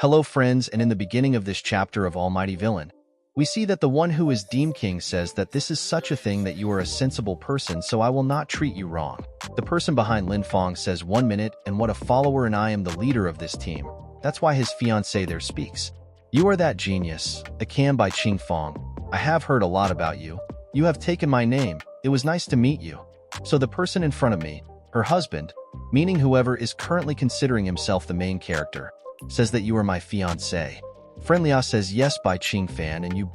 Hello friends, and in the beginning of this chapter of Almighty Villain, we see that the one who is Demon King says that this is such a thing that you are a sensible person, so I will not treat you wrong. The person behind Lin Fong says 1 minute, and what a follower, and I am the leader of this team. That's why his fiancée there speaks. You are that genius, a cam by Ching Fong. I have heard a lot about you. You have taken my name. It was nice to meet you. So the person in front of me, her husband, meaning whoever is currently considering himself the main character, says that you are my fiancé. Friendlia says yes by Ching Fan, and you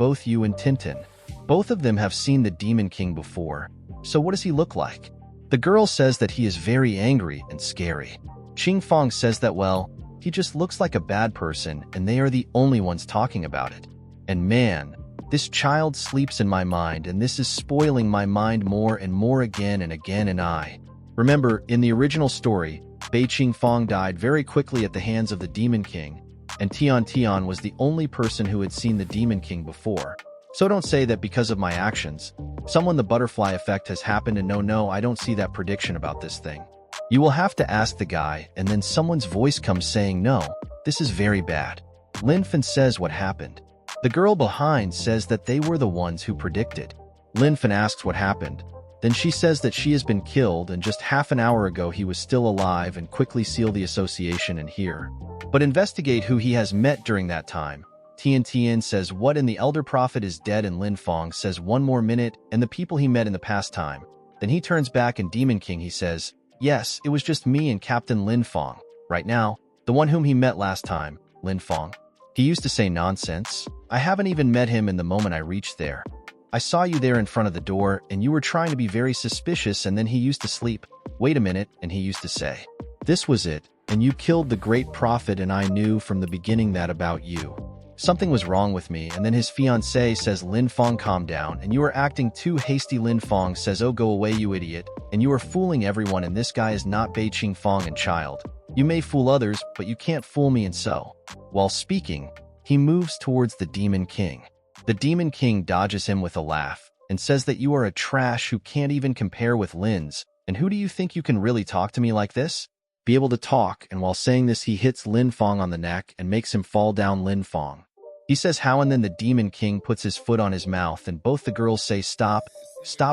and Tintin. Both of them have seen the Demon King before. So what does he look like? The girl says that he is very angry and scary. Ching Fong says that, well, he just looks like a bad person, and they are the only ones talking about it. And man, this child sleeps in my mind, and this is spoiling my mind more and more again and again. And I remember, in the original story, Bei Ching Fong died very quickly at the hands of the Demon King, and Tian Tian was the only person who had seen the Demon King before. So don't say that because of my actions, the butterfly effect has happened, and no, I don't see that prediction about this thing. You will have to ask the guy, and then someone's voice comes saying, no, this is very bad. Lin Fan says what happened. The girl behind says that they were the ones who predicted. Lin Fan asks what happened. Then she says that she has been killed, and just half an hour ago he was still alive, and quickly seal the association and here. But investigate who he has met during that time. Tian Tian says what, and the elder prophet is dead, and Lin Fong says 1 more minute, and the people he met in the past time. Then he turns back, and Demon King he says, yes, it was just me and Captain Lin Fong. Right now, the one whom he met last time, Lin Fong. He used to say nonsense. I haven't even met him in the moment I reached there. I saw you there in front of the door, and you were trying to be very suspicious, and then he used to sleep. Wait a minute, and he used to say, this was it, and you killed the great prophet, and I knew from the beginning that about you. Something was wrong with me, and then his fiancée says, Lin Fong, calm down, and you are acting too hasty. Lin Fong says, oh, go away, you idiot, and you are fooling everyone, and this guy is not Bei Ching Fong and child. You may fool others, but you can't fool me. And so, while speaking, he moves towards the Demon King. The Demon King dodges him with a laugh, and says that you are a trash who can't even compare with Lin's, and who do you think you can really talk to me like this? Be able to talk, and while saying this he hits Lin Fong on the neck and makes him fall down. Lin Fong. He says how, and then the Demon King puts his foot on his mouth, and both the girls say stop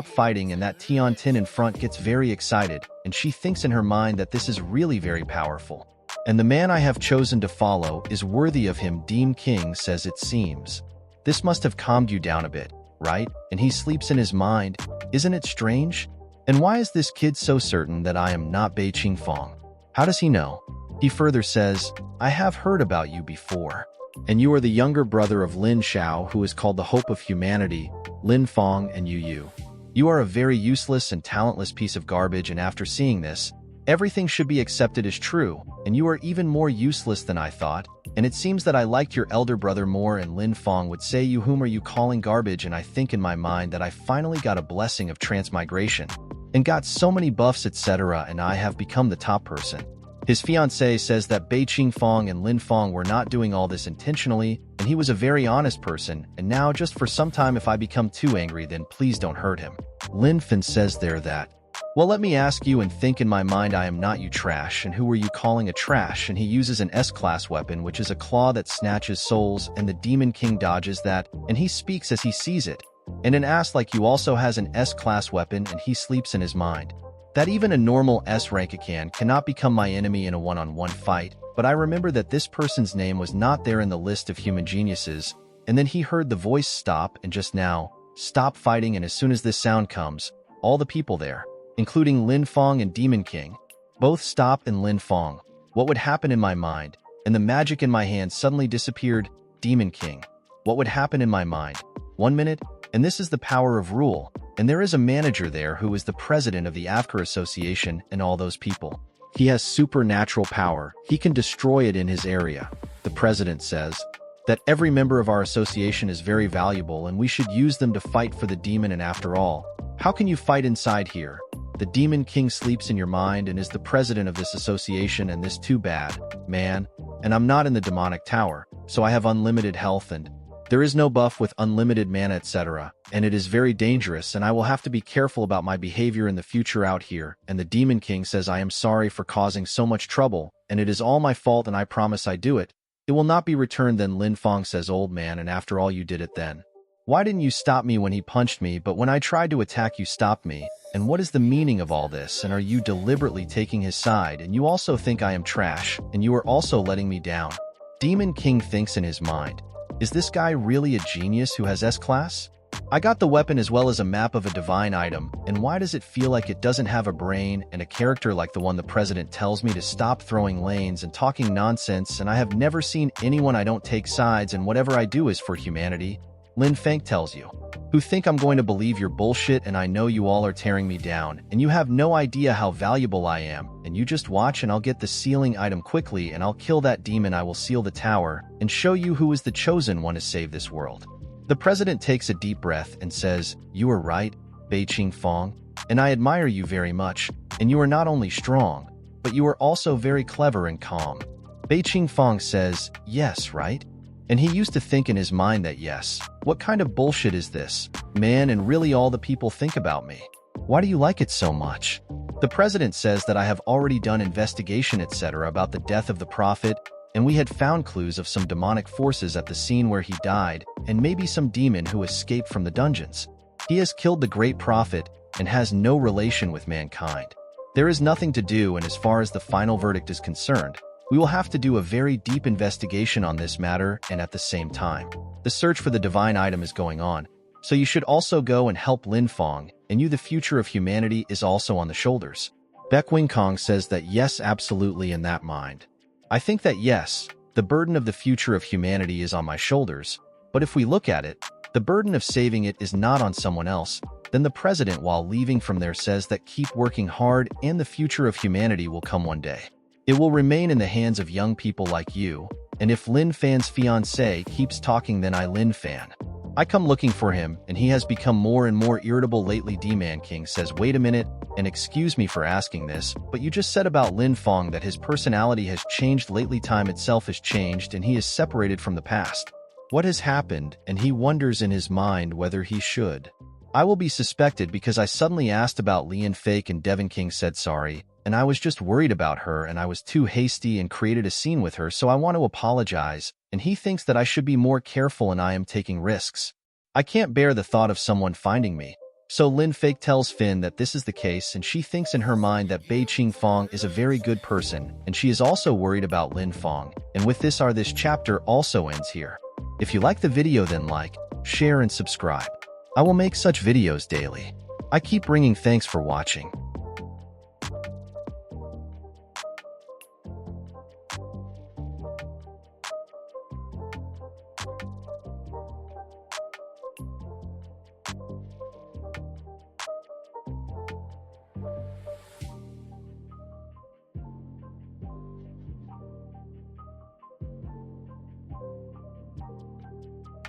fighting, and that Tian Tin in front gets very excited, and she thinks in her mind that this is really very powerful. And the man I have chosen to follow is worthy of him. Demon King says it seems. This must have calmed you down a bit, right? And he sleeps in his mind. Isn't it strange? And why is this kid so certain that I am not Bei Ching Fong? How does he know? He further says, I have heard about you before. And you are the younger brother of Lin Xiao, who is called the Hope of Humanity, Lin Fong, and you. You are a very useless and talentless piece of garbage, and after seeing this, everything should be accepted as true, and you are even more useless than I thought, and it seems that I liked your elder brother more. And Lin Fong would say, you whom are you calling garbage? And I think in my mind that I finally got a blessing of transmigration, and got so many buffs etc., and I have become the top person. His fiancée says that Bei Ching Fong and Lin Fong were not doing all this intentionally, and he was a very honest person, and now just for some time if I become too angry then please don't hurt him. Lin Fan says there that, well, let me ask you, and think in my mind I am not you trash, and who are you calling a trash? And he uses an S-class weapon, which is a claw that snatches souls, and the Demon King dodges that, and he speaks as he sees it. And an ass like you also has an S-class weapon, and he sleeps in his mind. That even a normal S-rank cannot become my enemy in a one-on-one fight, but I remember that this person's name was not there in the list of human geniuses, and then he heard the voice stop, and just now, stop fighting, and as soon as this sound comes, all the people there, including Lin Fong and Demon King, both stop. And Lin Fong, what would happen in my mind? And the magic in my hand suddenly disappeared. Demon King, what would happen in my mind? 1 minute, and this is the power of rule, and there is a manager there who is the president of the Avkar Association, and all those people. He has supernatural power. He can destroy it in his area. The president says that every member of our association is very valuable, and we should use them to fight for the demon, and after all, how can you fight inside here? The Demon King sleeps in your mind and is the president of this association, and this too bad, man. And I'm not in the demonic tower, so I have unlimited health, and there is no buff with unlimited mana etc. And it is very dangerous, and I will have to be careful about my behavior in the future out here. And the Demon King says I am sorry for causing so much trouble, and it is all my fault, and I promise I do it. It will not be returned then, Lin Fong says, old man, and after all you did it then. Why didn't you stop me when he punched me, but when I tried to attack you stopped me? And what is the meaning of all this? And are you deliberately taking his side? And you also think I am trash, and you are also letting me down. Demon King thinks in his mind, is this guy really a genius who has S-class? I got the weapon as well as a map of a divine item, and why does it feel like it doesn't have a brain and a character like the one the president tells me to stop throwing lanes and talking nonsense, and I have never seen anyone I don't take sides and whatever I do is for humanity? Lin Fang tells you, who think I'm going to believe your bullshit, and I know you all are tearing me down, and you have no idea how valuable I am, and you just watch and I'll get the sealing item quickly and I'll kill that demon, I will seal the tower, and show you who is the chosen one to save this world. The president takes a deep breath and says, you are right, Bei Ching Fong, and I admire you very much, and you are not only strong, but you are also very clever and calm. Bei Ching Fong says, yes, right? And he used to think in his mind that yes, what kind of bullshit is this, man, and really all the people think about me. Why do you like it so much? The president says that I have already done investigation etc. about the death of the prophet, and we had found clues of some demonic forces at the scene where he died, and maybe some demon who escaped from the dungeons. He has killed the great prophet and has no relation with mankind. There is nothing to do, and as far as the final verdict is concerned, we will have to do a very deep investigation on this matter, and at the same time, the search for the divine item is going on, so you should also go and help Lin Fong, and you the future of humanity is also on the shoulders. Baek Wing Kong says that yes, absolutely in that mind. I think that yes, the burden of the future of humanity is on my shoulders, but if we look at it, the burden of saving it is not on someone else. Then the president, while leaving from there, says that keep working hard and the future of humanity will come one day. It will remain in the hands of young people like you, and if Lin Fan's fiancé keeps talking then I Lin Fan. I come looking for him, and he has become more and more irritable lately. D-Man King says, wait a minute, and excuse me for asking this, but you just said about Lin Fong that his personality has changed lately. Time itself has changed and he is separated from the past. What has happened? And he wonders in his mind whether he should. I will be suspected because I suddenly asked about Lian Fake and Devon King said sorry, and I was just worried about her and I was too hasty and created a scene with her, so I want to apologize, and he thinks that I should be more careful and I am taking risks. I can't bear the thought of someone finding me. So Lin Fake tells Finn that this is the case, and she thinks in her mind that Bei Ching Fong is a very good person, and she is also worried about Lin Fong. And with this this chapter also ends here. If you like the video then like, share and subscribe. I will make such videos daily. I keep bringing. Thanks for watching.